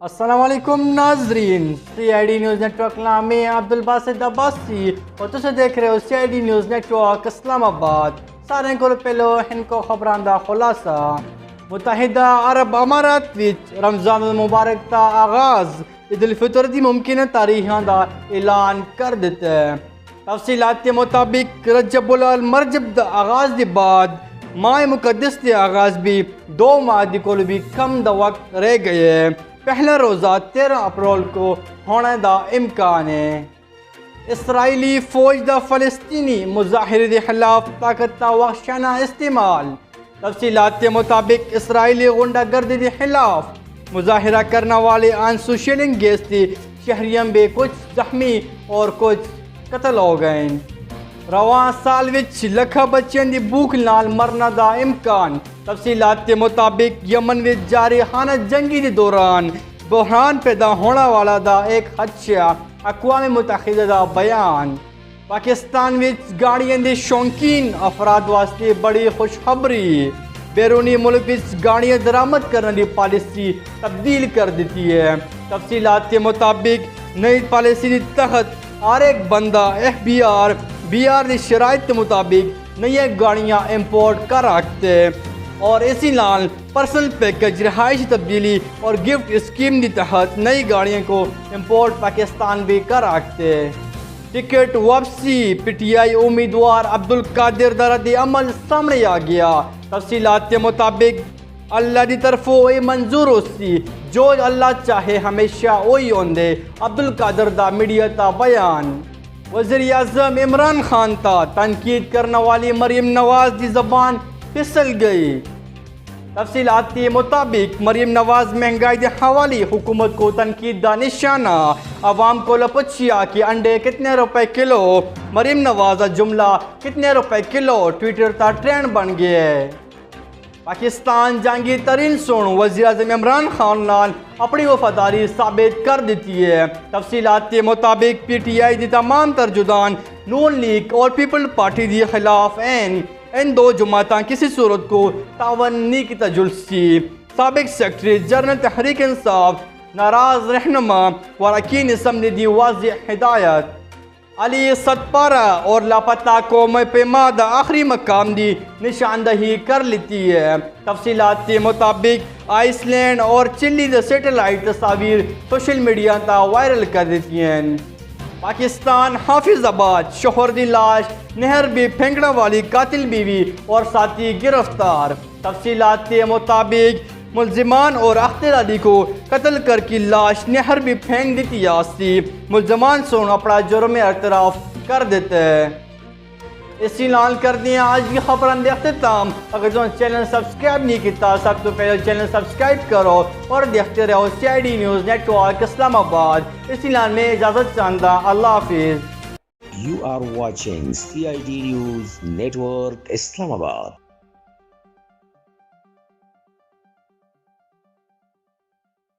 السلام علیکم ناظرین، C I D news network نام میں عبدالباسط عباسی اور تسے دیکھ رہے ہو C I D news network Islamabad. سارے کو پہلو ان کو خبران دا خلاصہ۔ متحدہ عرب امارات وچ رمضان المبارک دا آغاز عید الفطر دی ممکنہ تاریخاں دا اعلان کر دیتا ہے۔ تفصیلات کے مطابق رجب المرجب دا آغاز دی بعد ماہ مقدس دے آغاز بھی 2 ماہ دی کول بھی کم دا وقت رہ گئے۔ پہلا روزہ 13 اپریل کو ہونے دا امکان ہے۔ اسرائیلی فوج دا فلسطینی مظاہرے دے خلاف طاقت دا وحشانہ استعمال۔ تفصیلات کے مطابق اسرائیلی غنڈہ گردی دے خلاف مظاہرہ کرنے والے آنسو شیلنگ گیس دی شہریوں میں کچھ زخمی اور کچھ قتل ہو گئے۔ رواں سال وچ لکھا بچیاں دی بھوک نال مرنا دا امکان۔ تفصیلات کے مطابق یمن وچ جاری خانہ جنگی دے دوران بحران پیدا ہونے والا دا ایک خدشہ، اقوام متحدہ دا بیان۔ پاکستان وچ گاڑیاں دے شوقین افراد واسطے بڑی خوشخبری، بیرونی ملک وچ گاڑیاں درآمد کرنے دی پالیسی تبدیل کر دیتی ہے۔ تفصیلات کے مطابق نئی پالیسی کے تحت ہر ایک بندہ بی آر دی شرائط کے مطابق نئی گاڑیاں امپورٹ کر رکھتے اور اسی نال پرسنل پیکج، رہائشی تبدیلی اور گفٹ اسکیم کے تحت نئی گاڑیوں کو امپورٹ پاکستان بھی کر رکھتے۔ ٹکٹ واپسی پی ٹی آئی امیدوار عبدالقادر دا رد عمل سامنے آ گیا۔ تفصیلات کے مطابق اللہ دی طرف وہی منظور ہو سی جو اللہ چاہے ہمیشہ وہی ہوندے، عبدالقادر دا میڈیا تا بیان۔ وزیر اعظم عمران خان تا تنقید کرنے والی مریم نواز دی زبان پھسل گئی۔ تفصیلات کے مطابق مریم نواز مہنگائی کے حوالے حکومت کو تنقید دا نشانہ، عوام کو لپچیا کہ انڈے کتنے روپے کلو، مریم نواز جملہ کتنے روپے کلو ٹویٹر تا ٹرینڈ بن گیا ہے۔ پاکستان جنگی ترین سن وزیر اعظم عمران خان نال اپنی وفاداری ثابت کر دیتی ہے۔ تفصیلات کے مطابق پی ٹی آئی دی تمام ترجمان نون لیگ اور پیپل پارٹی کے خلاف ان 2 جماعتاں کسی صورت کو تعاون نہیں کی تجلسی۔ سابق سیکرٹری جنرل تحریک انصاف ناراض رہنما واراکین اسمبلی دی واضح ہدایت۔ علی ستپارہ اور لاپتہ قوم پیما دا آخری مقام دی نشاندہی کر لیتی ہے۔ تفصیلات کے مطابق آئس لینڈ اور چلی دے سیٹلائٹ تصاویر سوشل میڈیا تا وائرل کر دیتی ہیں۔ پاکستان حافظ آباد شوہر دی لاش نہر بھی پھینکنے والی قاتل بیوی اور ساتھی گرفتار۔ تفصیلات کے مطابق ملزمان اور اختر علی کو قتل کر کی لاش نہر بھی پھینک دیتی جاتی۔ ملزمان سون اپنا جرم اعتراف کر دیتے ہیں۔ اسی نال کر دیا آج کی خبران دے اختتام۔ اگر تم چینل سبسکرائب نہیں کیتا سب تو پہلے چینل سبسکرائب کرو اور دیکھتے رہو C I D news network Islamabad. اسی نال میں اجازت چاہتا، اللہ حافظ۔ You are watching CID News Network Islamabad.